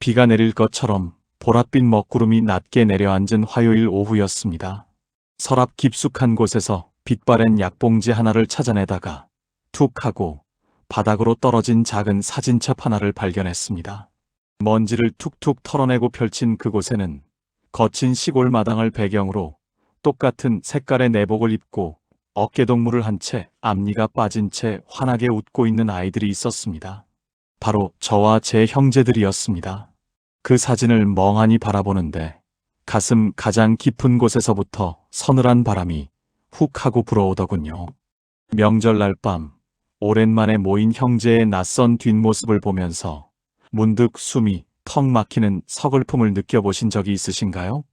비가 내릴 것처럼 보랏빛 먹구름이 낮게 내려앉은 화요일 오후였습니다. 서랍 깊숙한 곳에서 빛바랜 약봉지 하나를 찾아내다가 툭 하고 바닥으로 떨어진 작은 사진첩 하나를 발견했습니다. 먼지를 툭툭 털어내고 펼친 그곳에는 거친 시골 마당을 배경으로 똑같은 색깔의 내복을 입고 어깨동무를 한 채 앞니가 빠진 채 환하게 웃고 있는 아이들이 있었습니다. 바로 저와 제 형제들이었습니다. 그 사진을 멍하니 바라보는데 가슴 가장 깊은 곳에서부터 서늘한 바람이 훅 하고 불어오더군요. 명절날 밤 오랜만에 모인 형제의 낯선 뒷모습을 보면서 문득 숨이 턱 막히는 서글픔을 느껴보신 적이 있으신가요?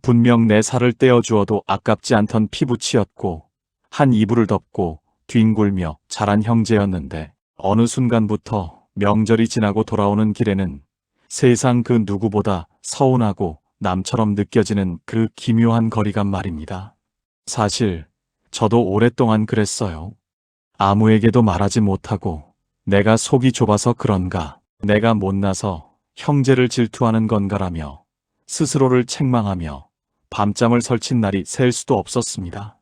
분명 내 살을 떼어주어도 아깝지 않던 피부치였고 한 이불을 덮고 뒹굴며 자란 형제였는데 어느 순간부터 명절이 지나고 돌아오는 길에는 세상 그 누구보다 서운하고 남처럼 느껴지는 그 기묘한 거리감 말입니다. 사실 저도 오랫동안 그랬어요. 아무에게도 말하지 못하고 내가 속이 좁아서 그런가, 내가 못나서 형제를 질투하는 건가라며 스스로를 책망하며 밤잠을 설친 날이 셀 수도 없었습니다.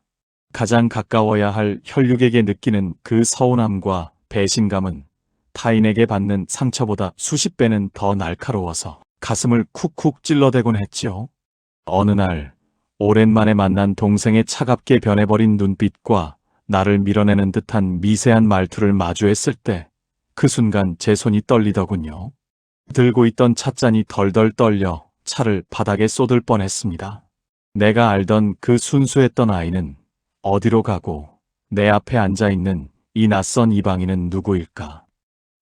가장 가까워야 할 혈육에게 느끼는 그 서운함과 배신감은 타인에게 받는 상처보다 수십 배는 더 날카로워서 가슴을 쿡쿡 찔러대곤 했지요. 어느 날 오랜만에 만난 동생의 차갑게 변해버린 눈빛과 나를 밀어내는 듯한 미세한 말투를 마주했을 때 그 순간 제 손이 떨리더군요. 들고 있던 찻잔이 덜덜 떨려 차를 바닥에 쏟을 뻔했습니다. 내가 알던 그 순수했던 아이는 어디로 가고 내 앞에 앉아있는 이 낯선 이방인은 누구일까?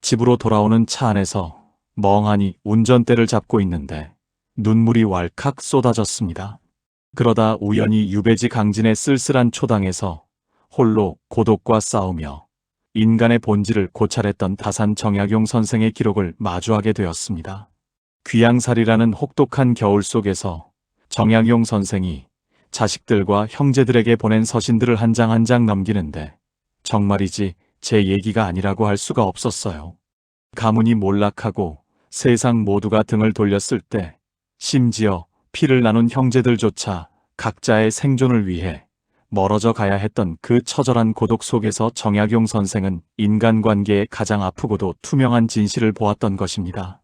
집으로 돌아오는 차 안에서 멍하니 운전대를 잡고 있는데 눈물이 왈칵 쏟아졌습니다. 그러다 우연히 유배지 강진의 쓸쓸한 초당에서 홀로 고독과 싸우며 인간의 본질을 고찰했던 다산 정약용 선생의 기록을 마주하게 되었습니다. 귀양살이라는 혹독한 겨울 속에서 정약용 선생이 자식들과 형제들에게 보낸 서신들을 한 장 한 장 넘기는데 정말이지 제 얘기가 아니라고 할 수가 없었어요. 가문이 몰락하고 세상 모두가 등을 돌렸을 때 심지어 피를 나눈 형제들조차 각자의 생존을 위해 멀어져 가야 했던 그 처절한 고독 속에서 정약용 선생은 인간관계의 가장 아프고도 투명한 진실을 보았던 것입니다.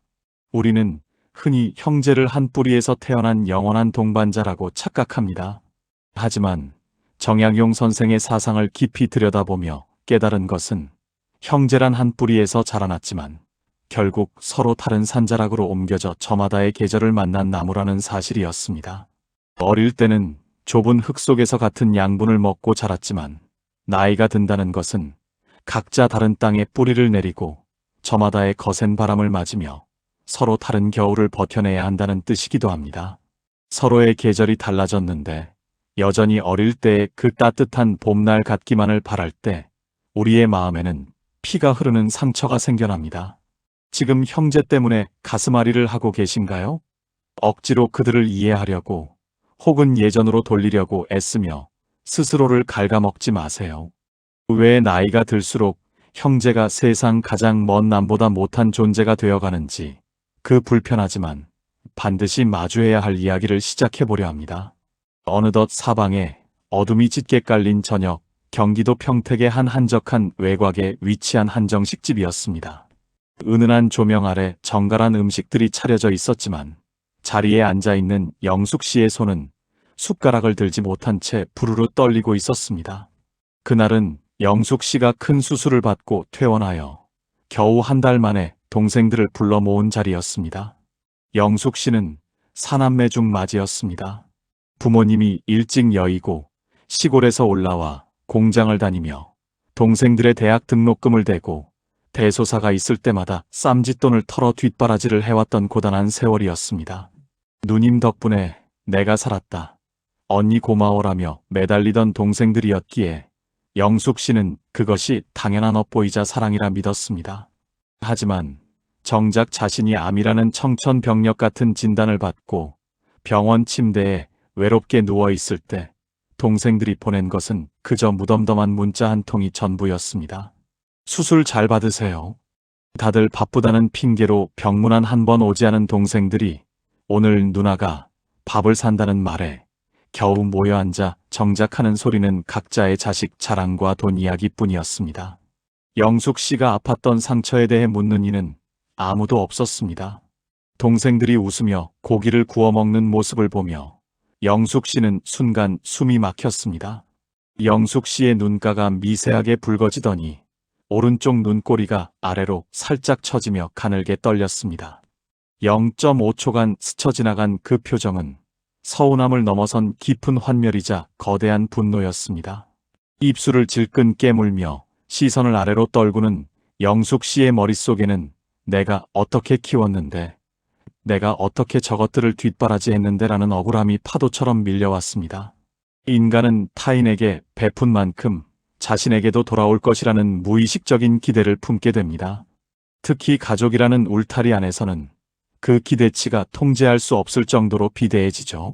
우리는 흔히 형제를 한 뿌리에서 태어난 영원한 동반자라고 착각합니다. 하지만 정약용 선생의 사상을 깊이 들여다보며 깨달은 것은 형제란 한 뿌리에서 자라났지만 결국 서로 다른 산자락으로 옮겨져 저마다의 계절을 만난 나무라는 사실이었습니다. 어릴 때는 좁은 흙 속에서 같은 양분을 먹고 자랐지만 나이가 든다는 것은 각자 다른 땅에 뿌리를 내리고 저마다의 거센 바람을 맞으며 서로 다른 겨울을 버텨내야 한다는 뜻이기도 합니다. 서로의 계절이 달라졌는데 여전히 어릴 때의 그 따뜻한 봄날 같기만을 바랄 때 우리의 마음에는 피가 흐르는 상처가 생겨납니다. 지금 형제 때문에 가슴앓이를 하고 계신가요? 억지로 그들을 이해하려고 혹은 예전으로 돌리려고 애쓰며 스스로를 갉아먹지 마세요. 왜 나이가 들수록 형제가 세상 가장 먼 남보다 못한 존재가 되어가는지 그 불편하지만 반드시 마주해야 할 이야기를 시작해보려 합니다. 어느덧 사방에 어둠이 짙게 깔린 저녁, 경기도 평택의 한 한적한 외곽에 위치한 한정식집이었습니다. 은은한 조명 아래 정갈한 음식들이 차려져 있었지만 자리에 앉아있는 영숙 씨의 손은 숟가락을 들지 못한 채 부르르 떨리고 있었습니다. 그날은 영숙 씨가 큰 수술을 받고 퇴원하여 겨우 한 달 만에 동생들을 불러 모은 자리였습니다. 영숙 씨는 사남매 중 맞이였습니다. 부모님이 일찍 여의고 시골에서 올라와 공장을 다니며 동생들의 대학 등록금을 대고 대소사가 있을 때마다 쌈짓돈을 털어 뒷바라지를 해왔던 고단한 세월이었습니다. 누님 덕분에 내가 살았다. 언니 고마워라며 매달리던 동생들이었기에 영숙 씨는 그것이 당연한 업보이자 사랑이라 믿었습니다. 하지만 정작 자신이 암이라는 청천벽력 같은 진단을 받고 병원 침대에 외롭게 누워있을 때 동생들이 보낸 것은 그저 무덤덤한 문자 한 통이 전부였습니다. 수술 잘 받으세요. 다들 바쁘다는 핑계로 병문안 한 번 오지 않은 동생들이 오늘 누나가 밥을 산다는 말에 겨우 모여 앉아 정작하는 소리는 각자의 자식 자랑과 돈 이야기뿐이었습니다. 영숙 씨가 아팠던 상처에 대해 묻는 이는 아무도 없었습니다. 동생들이 웃으며 고기를 구워 먹는 모습을 보며 영숙 씨는 순간 숨이 막혔습니다. 영숙 씨의 눈가가 미세하게 붉어지더니 오른쪽 눈꼬리가 아래로 살짝 처지며 가늘게 떨렸습니다. 0.5초간 스쳐 지나간 그 표정은 서운함을 넘어선 깊은 환멸이자 거대한 분노였습니다. 입술을 질끈 깨물며 시선을 아래로 떨구는 영숙 씨의 머릿속에는 내가 어떻게 키웠는데, 내가 어떻게 저것들을 뒷바라지했는데라는 억울함이 파도처럼 밀려왔습니다. 인간은 타인에게 베푼 만큼 자신에게도 돌아올 것이라는 무의식적인 기대를 품게 됩니다. 특히 가족이라는 울타리 안에서는 그 기대치가 통제할 수 없을 정도로 비대해지죠.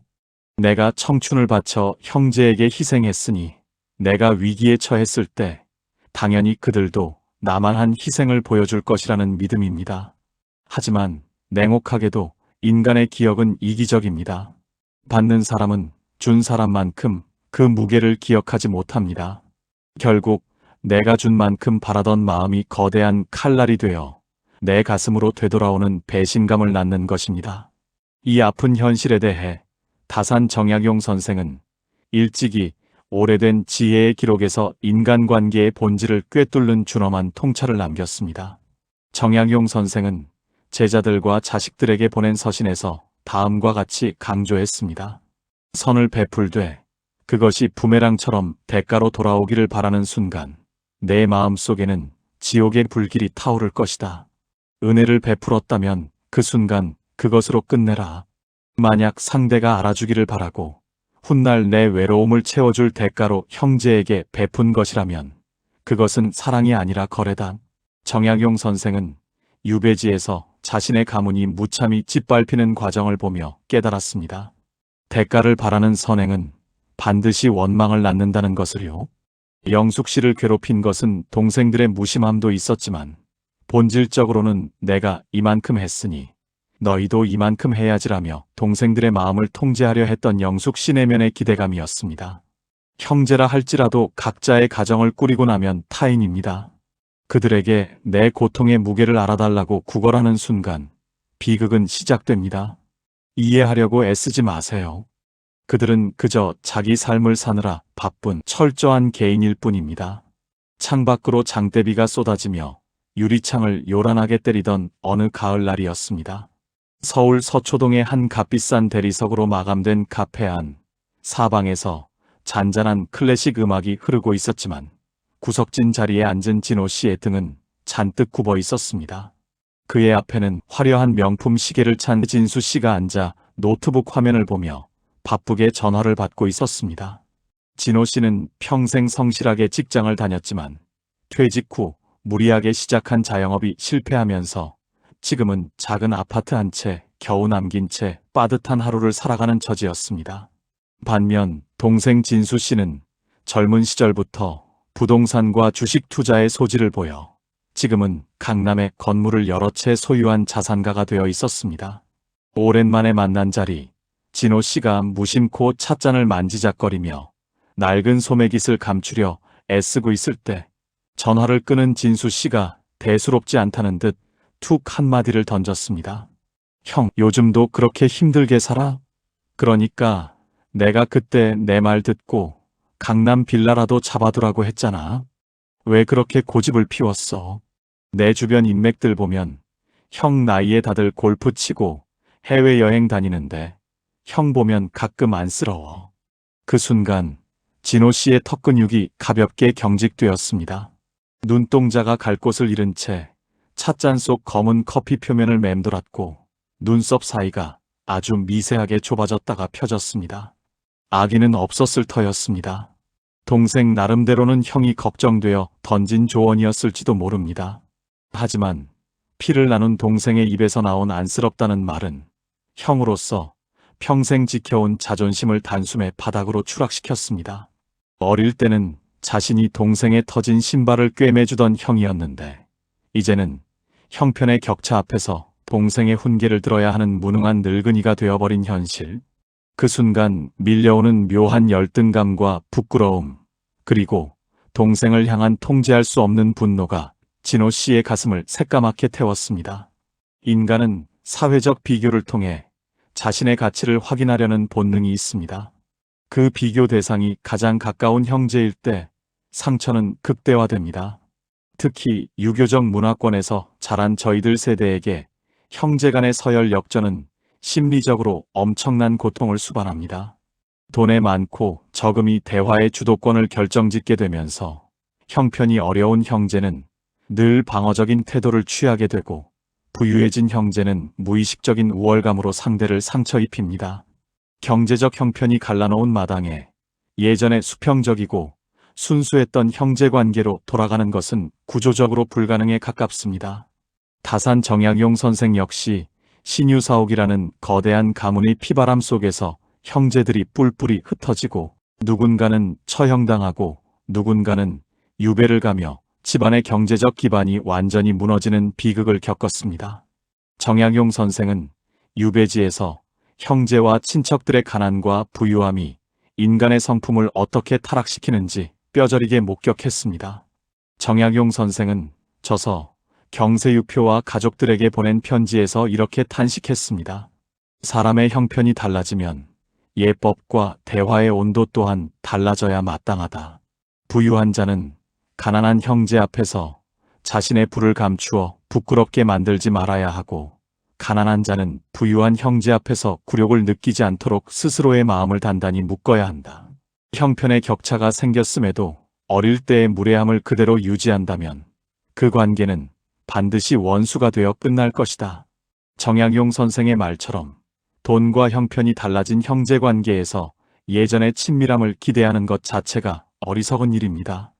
내가 청춘을 바쳐 형제에게 희생했으니 내가 위기에 처했을 때 당연히 그들도 나만 한 희생을 보여줄 것이라는 믿음입니다. 하지만 냉혹하게도 인간의 기억은 이기적입니다. 받는 사람은 준 사람만큼 그 무게를 기억하지 못합니다. 결국 내가 준 만큼 바라던 마음이 거대한 칼날이 되어 내 가슴으로 되돌아오는 배신감을 낳는 것입니다. 이 아픈 현실에 대해 다산 정약용 선생은 일찍이 오래된 지혜의 기록에서 인간관계의 본질을 꿰뚫는 준엄한 통찰을 남겼습니다. 정약용 선생은 제자들과 자식들에게 보낸 서신에서 다음과 같이 강조했습니다. 선을 베풀되 그것이 부메랑처럼 대가로 돌아오기를 바라는 순간 내 마음속에는 지옥의 불길이 타오를 것이다. 은혜를 베풀었다면 그 순간 그것으로 끝내라. 만약 상대가 알아주기를 바라고 훗날 내 외로움을 채워줄 대가로 형제에게 베푼 것이라면 그것은 사랑이 아니라 거래다. 정약용 선생은 유배지에서 자신의 가문이 무참히 짓밟히는 과정을 보며 깨달았습니다. 대가를 바라는 선행은 반드시 원망을 낳는다는 것을요. 영숙 씨를 괴롭힌 것은 동생들의 무심함도 있었지만 본질적으로는 내가 이만큼 했으니 너희도 이만큼 해야지라며 동생들의 마음을 통제하려 했던 영숙 씨 내면의 기대감이었습니다. 형제라 할지라도 각자의 가정을 꾸리고 나면 타인입니다. 그들에게 내 고통의 무게를 알아달라고 구걸하는 순간 비극은 시작됩니다. 이해하려고 애쓰지 마세요. 그들은 그저 자기 삶을 사느라 바쁜 철저한 개인일 뿐입니다. 창밖으로 장대비가 쏟아지며 유리창을 요란하게 때리던 어느 가을날이었습니다. 서울 서초동의 한 값비싼 대리석으로 마감된 카페 안 사방에서 잔잔한 클래식 음악이 흐르고 있었지만 구석진 자리에 앉은 진호 씨의 등은 잔뜩 굽어 있었습니다. 그의 앞에는 화려한 명품 시계를 찬 진수 씨가 앉아 노트북 화면을 보며 바쁘게 전화를 받고 있었습니다. 진호 씨는 평생 성실하게 직장을 다녔지만 퇴직 후 무리하게 시작한 자영업이 실패하면서 지금은 작은 아파트 한 채 겨우 남긴 채 빠듯한 하루를 살아가는 처지였습니다. 반면 동생 진수 씨는 젊은 시절부터 부동산과 주식 투자의 소질을 보여 지금은 강남에 건물을 여러 채 소유한 자산가가 되어 있었습니다. 오랜만에 만난 자리, 진호 씨가 무심코 찻잔을 만지작거리며 낡은 소매깃을 감추려 애쓰고 있을 때 전화를 끄는 진수 씨가 대수롭지 않다는 듯 툭 한마디를 던졌습니다. 형, 요즘도 그렇게 힘들게 살아? 그러니까 내가 그때 내 말 듣고 강남 빌라라도 잡아두라고 했잖아. 왜 그렇게 고집을 피웠어? 내 주변 인맥들 보면 형 나이에 다들 골프 치고 해외여행 다니는데 형 보면 가끔 안쓰러워. 그 순간 진호 씨의 턱근육이 가볍게 경직되었습니다. 눈동자가 갈 곳을 잃은 채 찻잔 속 검은 커피 표면을 맴돌았고 눈썹 사이가 아주 미세하게 좁아졌다가 펴졌습니다. 아기는 없었을 터였습니다. 동생 나름대로는 형이 걱정되어 던진 조언이었을지도 모릅니다. 하지만 피를 나눈 동생의 입에서 나온 안쓰럽다는 말은 형으로서 평생 지켜온 자존심을 단숨에 바닥으로 추락시켰습니다. 어릴 때는 자신이 동생의 터진 신발을 꿰매주던 형이었는데 이제는 형편의 격차 앞에서 동생의 훈계를 들어야 하는 무능한 늙은이가 되어버린 현실. 그 순간 밀려오는 묘한 열등감과 부끄러움, 그리고 동생을 향한 통제할 수 없는 분노가 진호 씨의 가슴을 새까맣게 태웠습니다. 인간은 사회적 비교를 통해 자신의 가치를 확인하려는 본능이 있습니다. 그 비교 대상이 가장 가까운 형제일 때 상처는 극대화됩니다. 특히 유교적 문화권에서 자란 저희들 세대에게 형제 간의 서열 역전은 심리적으로 엄청난 고통을 수반합니다. 돈의 많고 적음이 대화의 주도권을 결정짓게 되면서 형편이 어려운 형제는 늘 방어적인 태도를 취하게 되고, 부유해진 형제는 무의식적인 우월감으로 상대를 상처 입힙니다. 경제적 형편이 갈라놓은 마당에 예전에 수평적이고 순수했던 형제관계로 돌아가는 것은 구조적으로 불가능에 가깝습니다. 다산 정약용 선생 역시 신유사옥이라는 거대한 가문의 피바람 속에서 형제들이 뿔뿔이 흩어지고, 누군가는 처형당하고 누군가는 유배를 가며 집안의 경제적 기반이 완전히 무너지는 비극을 겪었습니다. 정약용 선생은 유배지에서 형제와 친척들의 가난과 부유함이 인간의 성품을 어떻게 타락시키는지 뼈저리게 목격했습니다. 정약용 선생은 저서 경세유표와 가족들에게 보낸 편지에서 이렇게 탄식했습니다. 사람의 형편이 달라지면 예법과 대화의 온도 또한 달라져야 마땅하다. 부유한 자는 가난한 형제 앞에서 자신의 부를 감추어 부끄럽게 만들지 말아야 하고, 가난한 자는 부유한 형제 앞에서 굴욕을 느끼지 않도록 스스로의 마음을 단단히 묶어야 한다. 형편의 격차가 생겼음에도 어릴 때의 무례함을 그대로 유지한다면 그 관계는 반드시 원수가 되어 끝날 것이다. 정약용 선생의 말처럼 돈과 형편이 달라진 형제 관계에서 예전의 친밀함을 기대하는 것 자체가 어리석은 일입니다.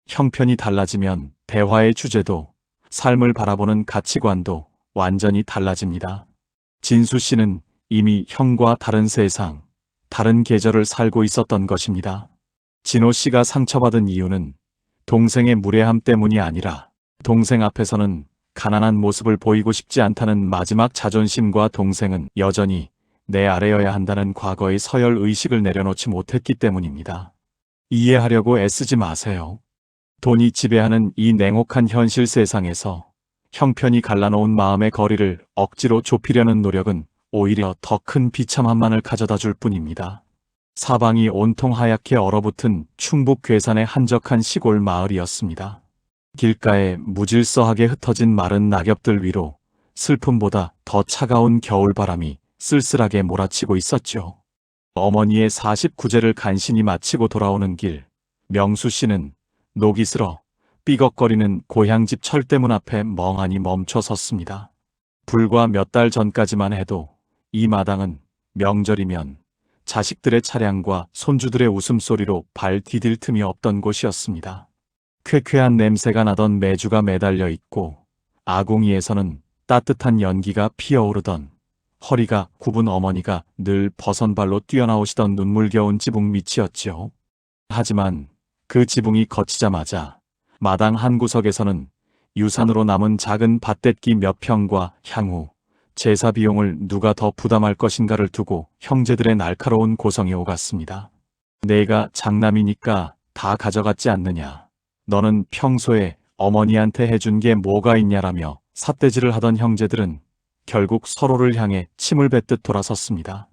형편이 달라지면 대화의 주제도, 삶을 바라보는 가치관도 완전히 달라집니다. 진수 씨는 이미 형과 다른 세상, 다른 계절을 살고 있었던 것입니다. 진호 씨가 상처받은 이유는 동생의 무례함 때문이 아니라, 동생 앞에서는 가난한 모습을 보이고 싶지 않다는 마지막 자존심과 동생은 여전히 내 아래여야 한다는 과거의 서열 의식을 내려놓지 못했기 때문입니다. 이해하려고 애쓰지 마세요. 돈이 지배하는 이 냉혹한 현실 세상에서 형편이 갈라놓은 마음의 거리를 억지로 좁히려는 노력은 오히려 더 큰 비참함만을 가져다 줄 뿐입니다. 사방이 온통 하얗게 얼어붙은 충북 괴산의 한적한 시골 마을이었습니다. 길가에 무질서하게 흩어진 마른 낙엽들 위로 슬픔보다 더 차가운 겨울바람이 쓸쓸하게 몰아치고 있었죠. 어머니의 49제를 간신히 마치고 돌아오는 길, 명수 씨는 녹이 슬어 삐걱거리는 고향집 철대문 앞에 멍하니 멈춰 섰습니다. 불과 몇 달 전까지만 해도 이 마당은 명절이면 자식들의 차량과 손주들의 웃음소리로 발 디딜 틈이 없던 곳이었습니다. 쾌쾌한 냄새가 나던 메주가 매달려 있고, 아궁이에서는 따뜻한 연기가 피어오르던, 허리가 굽은 어머니가 늘 버선발로 뛰어나오시던 눈물겨운 지붕 밑이었지요. 하지만 그 지붕이 거치자마자 마당 한 구석에서는 유산으로 남은 작은 밭댓기 몇 평과 향후, 제사 비용을 누가 더 부담할 것인가를 두고 형제들의 날카로운 고성이 오갔습니다. 내가 장남이니까 다 가져갔지 않느냐. 너는 평소에 어머니한테 해준 게 뭐가 있냐라며 삿대질을 하던 형제들은 결국 서로를 향해 침을 뱉듯 돌아섰습니다.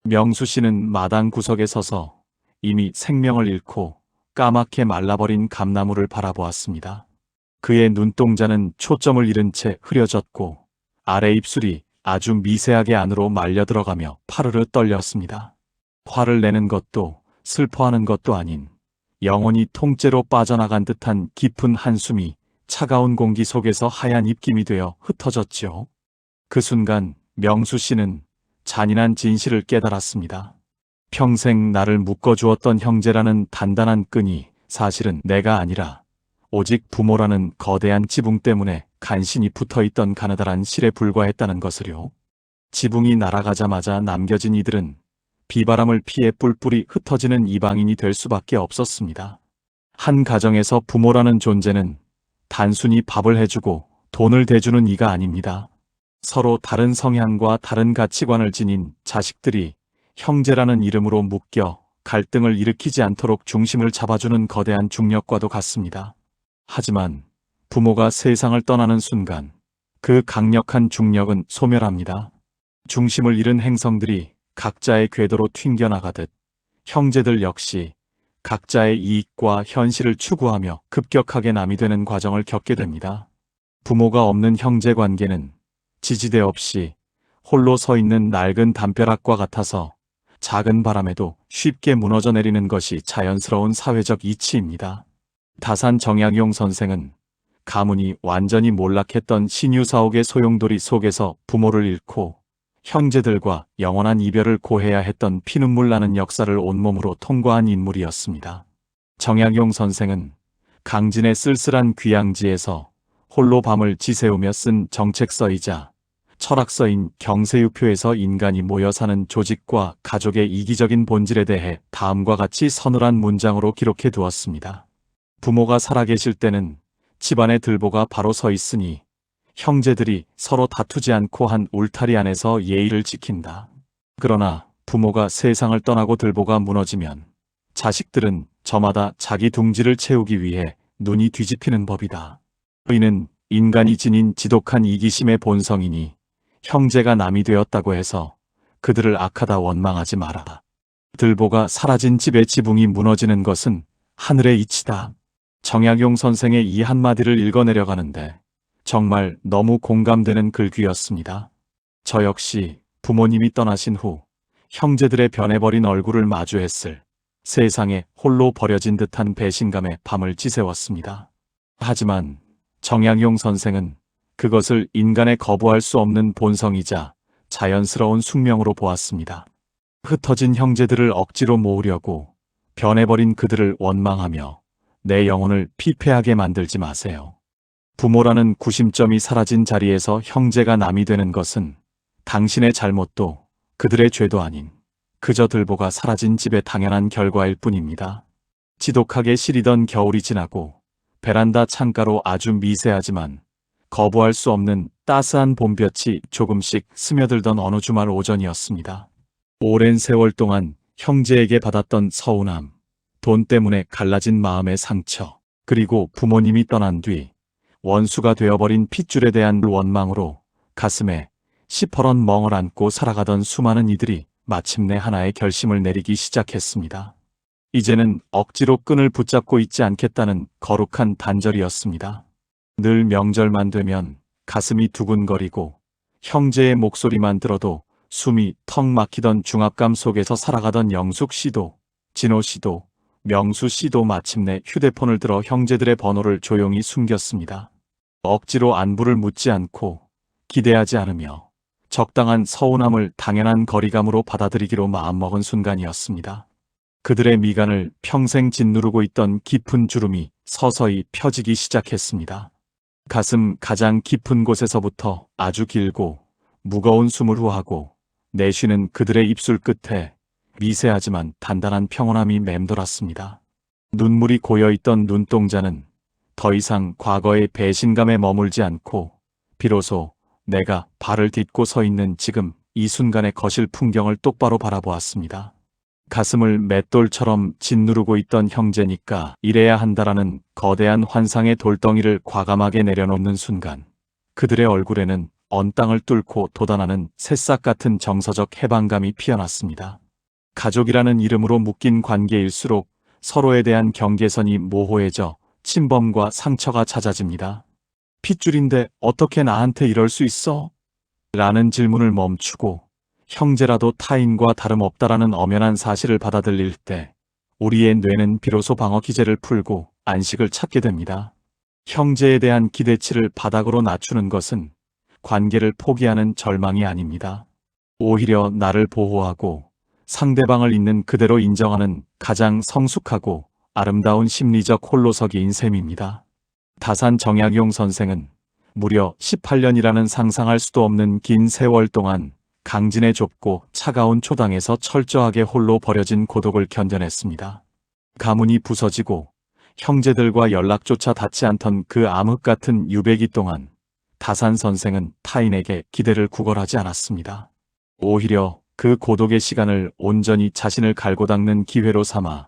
명수 씨는 마당 구석에 서서 이미 생명을 잃고 까맣게 말라버린 감나무를 바라보았습니다. 그의 눈동자는 초점을 잃은 채 흐려졌고, 아래 입술이 아주 미세하게 안으로 말려 들어가며 파르르 떨렸습니다. 화를 내는 것도 슬퍼하는 것도 아닌, 영혼이 통째로 빠져나간 듯한 깊은 한숨이 차가운 공기 속에서 하얀 입김이 되어 흩어졌지요. 그 순간 명수 씨는 잔인한 진실을 깨달았습니다. 평생 나를 묶어주었던 형제라는 단단한 끈이 사실은 내가 아니라 오직 부모라는 거대한 지붕 때문에 간신히 붙어있던 가느다란 실에 불과했다는 것을요. 지붕이 날아가자마자 남겨진 이들은 비바람을 피해 뿔뿔이 흩어지는 이방인이 될 수밖에 없었습니다. 한 가정에서 부모라는 존재는 단순히 밥을 해주고 돈을 대주는 이가 아닙니다. 서로 다른 성향과 다른 가치관을 지닌 자식들이 형제라는 이름으로 묶여 갈등을 일으키지 않도록 중심을 잡아주는 거대한 중력과도 같습니다. 하지만 부모가 세상을 떠나는 순간 그 강력한 중력은 소멸합니다. 중심을 잃은 행성들이 각자의 궤도로 튕겨나가듯 형제들 역시 각자의 이익과 현실을 추구하며 급격하게 남이 되는 과정을 겪게 됩니다. 부모가 없는 형제 관계는 지지대 없이 홀로 서 있는 낡은 담벼락과 같아서 작은 바람에도 쉽게 무너져 내리는 것이 자연스러운 사회적 이치입니다. 다산 정약용 선생은 가문이 완전히 몰락했던 신유사옥의 소용돌이 속에서 부모를 잃고 형제들과 영원한 이별을 고해야 했던 피눈물 나는 역사를 온몸으로 통과한 인물이었습니다. 정약용 선생은 강진의 쓸쓸한 귀양지에서 홀로 밤을 지새우며 쓴 정책서이자 철학서인 경세유표에서 인간이 모여 사는 조직과 가족의 이기적인 본질에 대해 다음과 같이 서늘한 문장으로 기록해 두었습니다. 부모가 살아계실 때는 집안의 들보가 바로 서 있으니 형제들이 서로 다투지 않고 한 울타리 안에서 예의를 지킨다. 그러나 부모가 세상을 떠나고 들보가 무너지면 자식들은 저마다 자기 둥지를 채우기 위해 눈이 뒤집히는 법이다. 이는 인간이 지닌 지독한 이기심의 본성이니 형제가 남이 되었다고 해서 그들을 악하다 원망하지 마라. 들보가 사라진 집의 지붕이 무너지는 것은 하늘의 이치다. 정약용 선생의 이 한마디를 읽어내려가는데 정말 너무 공감되는 글귀였습니다. 저 역시 부모님이 떠나신 후 형제들의 변해버린 얼굴을 마주했을 세상에 홀로 버려진 듯한 배신감에 밤을 지새웠습니다. 하지만 정약용 선생은 그것을 인간의 거부할 수 없는 본성이자 자연스러운 숙명으로 보았습니다. 흩어진 형제들을 억지로 모으려고 변해버린 그들을 원망하며 내 영혼을 피폐하게 만들지 마세요. 부모라는 구심점이 사라진 자리에서 형제가 남이 되는 것은 당신의 잘못도 그들의 죄도 아닌 그저 들보가 사라진 집의 당연한 결과일 뿐입니다. 지독하게 시리던 겨울이 지나고 베란다 창가로 아주 미세하지만 거부할 수 없는 따스한 봄볕이 조금씩 스며들던 어느 주말 오전이었습니다. 오랜 세월 동안 형제에게 받았던 서운함, 돈 때문에 갈라진 마음의 상처, 그리고 부모님이 떠난 뒤 원수가 되어버린 핏줄에 대한 원망으로 가슴에 시퍼런 멍을 안고 살아가던 수많은 이들이 마침내 하나의 결심을 내리기 시작했습니다. 이제는 억지로 끈을 붙잡고 있지 않겠다는 거룩한 단절이었습니다. 늘 명절만 되면 가슴이 두근거리고 형제의 목소리만 들어도 숨이 턱 막히던 중압감 속에서 살아가던 영숙 씨도, 진호 씨도, 명수 씨도 마침내 휴대폰을 들어 형제들의 번호를 조용히 숨겼습니다. 억지로 안부를 묻지 않고 기대하지 않으며 적당한 서운함을 당연한 거리감으로 받아들이기로 마음먹은 순간이었습니다. 그들의 미간을 평생 짓누르고 있던 깊은 주름이 서서히 펴지기 시작했습니다. 가슴 가장 깊은 곳에서부터 아주 길고 무거운 숨을 후하고 내쉬는 그들의 입술 끝에 미세하지만 단단한 평온함이 맴돌았습니다. 눈물이 고여있던 눈동자는 더 이상 과거의 배신감에 머물지 않고 비로소 내가 발을 딛고 서 있는 지금 이 순간의 거실 풍경을 똑바로 바라보았습니다. 가슴을 맷돌처럼 짓누르고 있던 형제니까 이래야 한다라는 거대한 환상의 돌덩이를 과감하게 내려놓는 순간 그들의 얼굴에는 언 땅을 뚫고 돋아나는 새싹 같은 정서적 해방감이 피어났습니다. 가족이라는 이름으로 묶인 관계일수록 서로에 대한 경계선이 모호해져 침범과 상처가 잦아집니다. 핏줄인데 어떻게 나한테 이럴 수 있어? 라는 질문을 멈추고 형제라도 타인과 다름없다라는 엄연한 사실을 받아들일 때 우리의 뇌는 비로소 방어 기제를 풀고 안식을 찾게 됩니다. 형제에 대한 기대치를 바닥으로 낮추는 것은 관계를 포기하는 절망이 아닙니다. 오히려 나를 보호하고 상대방을 있는 그대로 인정하는 가장 성숙하고 아름다운 심리적 홀로서기인 셈입니다. 다산 정약용 선생은 무려 18년이라는 상상할 수도 없는 긴 세월 동안 강진의 좁고 차가운 초당에서 철저하게 홀로 버려진 고독을 견뎌냈습니다. 가문이 부서지고 형제들과 연락조차 닿지 않던 그 암흑 같은 유배기 동안 다산 선생은 타인에게 기대를 구걸하지 않았습니다. 오히려 그 고독의 시간을 온전히 자신을 갈고 닦는 기회로 삼아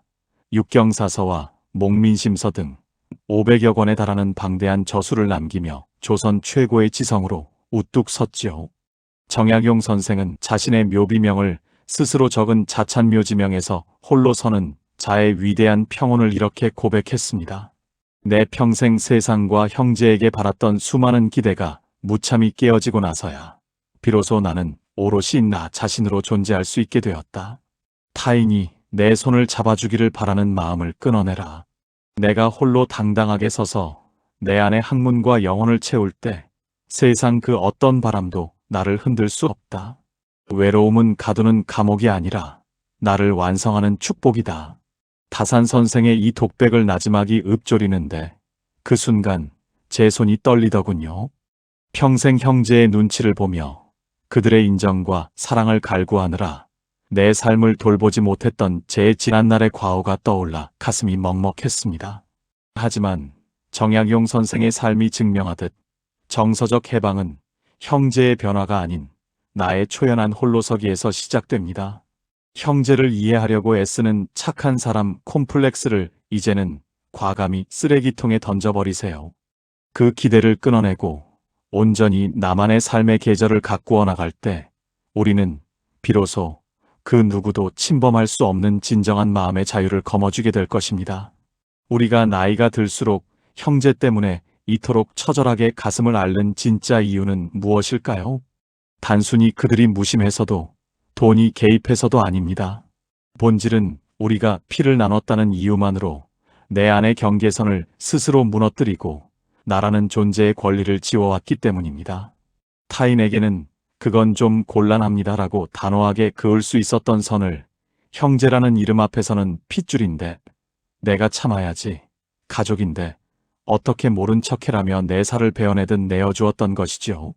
육경사서와 목민심서 등 500여 권에 달하는 방대한 저수를 남기며 조선 최고의 지성으로 우뚝 섰지요. 정약용 선생은 자신의 묘비명을 스스로 적은 자찬묘지명에서 홀로 서는 자의 위대한 평온을 이렇게 고백했습니다. 내 평생 세상과 형제에게 바랐던 수많은 기대가 무참히 깨어지고 나서야 비로소 나는 오롯이 나 자신으로 존재할 수 있게 되었다. 타인이 내 손을 잡아주기를 바라는 마음을 끊어내라. 내가 홀로 당당하게 서서 내 안의 학문과 영혼을 채울 때 세상 그 어떤 바람도 나를 흔들 수 없다. 외로움은 가두는 감옥이 아니라 나를 완성하는 축복이다. 다산 선생의 이 독백을 나지막이 읊조리는데 그 순간 제 손이 떨리더군요. 평생 형제의 눈치를 보며 그들의 인정과 사랑을 갈구하느라 내 삶을 돌보지 못했던 제 지난날의 과오가 떠올라 가슴이 먹먹했습니다. 하지만 정약용 선생의 삶이 증명하듯 정서적 해방은 형제의 변화가 아닌 나의 초연한 홀로서기에서 시작됩니다. 형제를 이해하려고 애쓰는 착한 사람 콤플렉스를 이제는 과감히 쓰레기통에 던져버리세요. 그 기대를 끊어내고 온전히 나만의 삶의 계절을 가꾸어 나갈 때 우리는 비로소 그 누구도 침범할 수 없는 진정한 마음의 자유를 거머쥐게 될 것입니다. 우리가 나이가 들수록 형제 때문에 이토록 처절하게 가슴을 앓는 진짜 이유는 무엇일까요? 단순히 그들이 무심해서도 돈이 개입해서도 아닙니다. 본질은 우리가 피를 나눴다는 이유만으로 내 안의 경계선을 스스로 무너뜨리고 나라는 존재의 권리를 지워왔기 때문입니다. 타인에게는 그건 좀 곤란합니다라고 단호하게 그을 수 있었던 선을 형제라는 이름 앞에서는 핏줄인데 내가 참아야지, 가족인데 어떻게 모른 척해라며 내 살을 베어내듯 내어주었던 것이죠.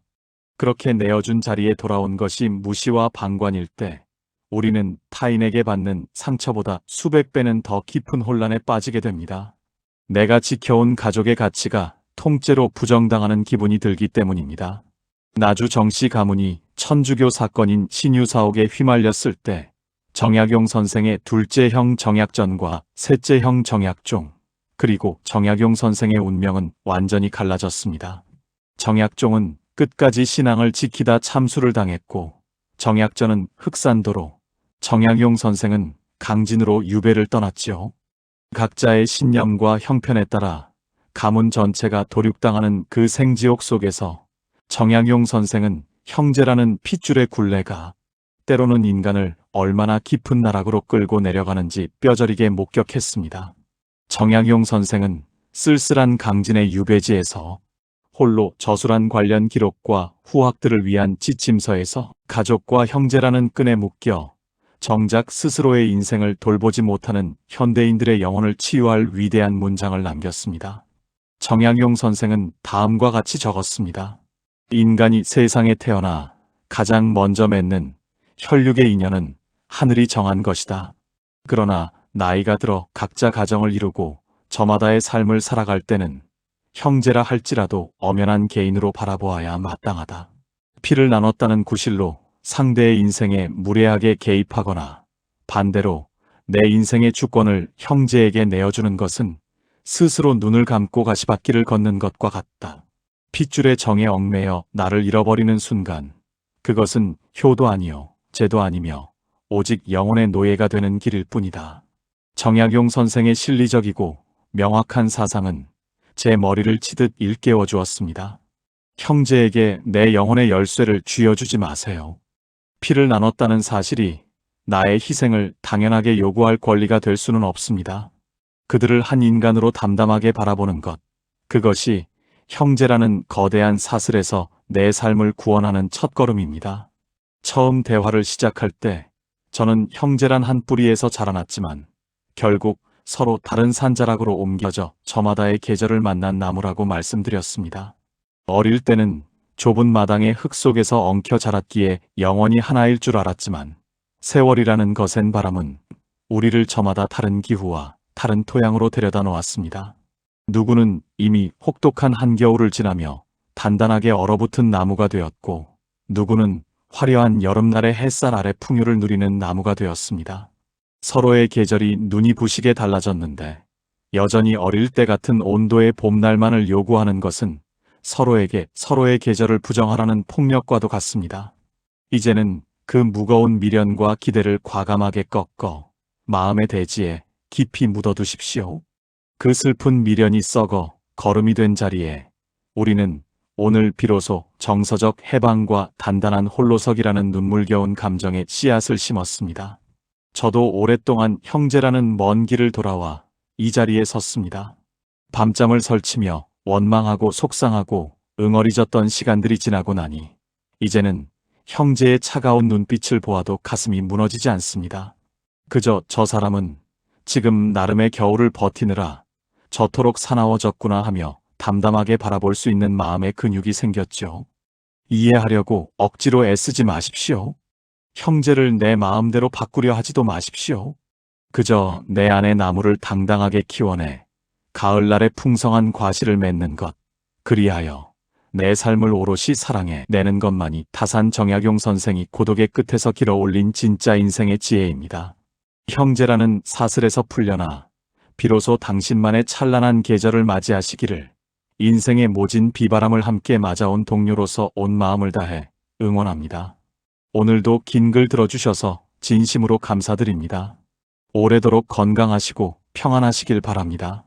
그렇게 내어준 자리에 돌아온 것이 무시와 방관일 때 우리는 타인에게 받는 상처보다 수백 배는 더 깊은 혼란에 빠지게 됩니다. 내가 지켜온 가족의 가치가 통째로 부정당하는 기분이 들기 때문입니다. 나주 정씨 가문이 천주교 사건인 신유사옥에 휘말렸을 때 정약용 선생의 둘째 형 정약전과 셋째 형 정약종, 그리고 정약용 선생의 운명은 완전히 갈라졌습니다. 정약종은 끝까지 신앙을 지키다 참수를 당했고 정약전은 흑산도로, 정약용 선생은 강진으로 유배를 떠났지요. 각자의 신념과 형편에 따라 가문 전체가 도륙당하는 그 생지옥 속에서 정약용 선생은 형제라는 핏줄의 굴레가 때로는 인간을 얼마나 깊은 나락으로 끌고 내려가는지 뼈저리게 목격했습니다. 정약용 선생은 쓸쓸한 강진의 유배지에서 홀로 저술한 관련 기록과 후학들을 위한 지침서에서 가족과 형제라는 끈에 묶여 정작 스스로의 인생을 돌보지 못하는 현대인들의 영혼을 치유할 위대한 문장을 남겼습니다. 정약용 선생은 다음과 같이 적었습니다. 인간이 세상에 태어나 가장 먼저 맺는 혈육의 인연은 하늘이 정한 것이다. 그러나 나이가 들어 각자 가정을 이루고 저마다의 삶을 살아갈 때는 형제라 할지라도 엄연한 개인으로 바라보아야 마땅하다. 피를 나눴다는 구실로 상대의 인생에 무례하게 개입하거나 반대로 내 인생의 주권을 형제에게 내어주는 것은 스스로 눈을 감고 가시밭길을 걷는 것과 같다. 핏줄의 정에 얽매여 나를 잃어버리는 순간 그것은 효도 아니요 죄도 아니며 오직 영혼의 노예가 되는 길일 뿐이다. 정약용 선생의 실리적이고 명확한 사상은 제 머리를 치듯 일깨워 주었습니다. 형제에게 내 영혼의 열쇠를 쥐어주지 마세요. 피를 나눴다는 사실이 나의 희생을 당연하게 요구할 권리가 될 수는 없습니다. 그들을 한 인간으로 담담하게 바라보는 것, 그것이 형제라는 거대한 사슬에서 내 삶을 구원하는 첫걸음입니다. 처음 대화를 시작할 때 저는 형제란 한 뿌리에서 자라났지만 결국 서로 다른 산자락으로 옮겨져 저마다의 계절을 만난 나무라고 말씀드렸습니다. 어릴 때는 좁은 마당의 흙 속에서 엉켜 자랐기에 영원히 하나일 줄 알았지만 세월이라는 거센 바람은 우리를 저마다 다른 기후와 다른 토양으로 데려다 놓았습니다. 누구는 이미 혹독한 한겨울을 지나며 단단하게 얼어붙은 나무가 되었고, 누구는 화려한 여름날의 햇살 아래 풍요를 누리는 나무가 되었습니다. 서로의 계절이 눈이 부시게 달라졌는데, 여전히 어릴 때 같은 온도의 봄날만을 요구하는 것은 서로에게 서로의 계절을 부정하라는 폭력과도 같습니다. 이제는 그 무거운 미련과 기대를 과감하게 꺾어 마음의 대지에 깊이 묻어두십시오. 그 슬픈 미련이 썩어 거름이 된 자리에 우리는 오늘 비로소 정서적 해방과 단단한 홀로서기라는 눈물겨운 감정의 씨앗을 심었습니다. 저도 오랫동안 형제라는 먼 길을 돌아와 이 자리에 섰습니다. 밤잠을 설치며 원망하고 속상하고 응어리졌던 시간들이 지나고 나니 이제는 형제의 차가운 눈빛을 보아도 가슴이 무너지지 않습니다. 그저 저 사람은 지금 나름의 겨울을 버티느라 저토록 사나워졌구나 하며 담담하게 바라볼 수 있는 마음의 근육이 생겼죠. 이해하려고 억지로 애쓰지 마십시오. 형제를 내 마음대로 바꾸려 하지도 마십시오. 그저 내 안의 나무를 당당하게 키워내 가을날의 풍성한 과실을 맺는 것, 그리하여 내 삶을 오롯이 사랑해 내는 것만이 타산 정약용 선생이 고독의 끝에서 길어올린 진짜 인생의 지혜입니다. 형제라는 사슬에서 풀려나 비로소 당신만의 찬란한 계절을 맞이하시기를 인생의 모진 비바람을 함께 맞아온 동료로서 온 마음을 다해 응원합니다. 오늘도 긴 글 들어주셔서 진심으로 감사드립니다. 오래도록 건강하시고 평안하시길 바랍니다.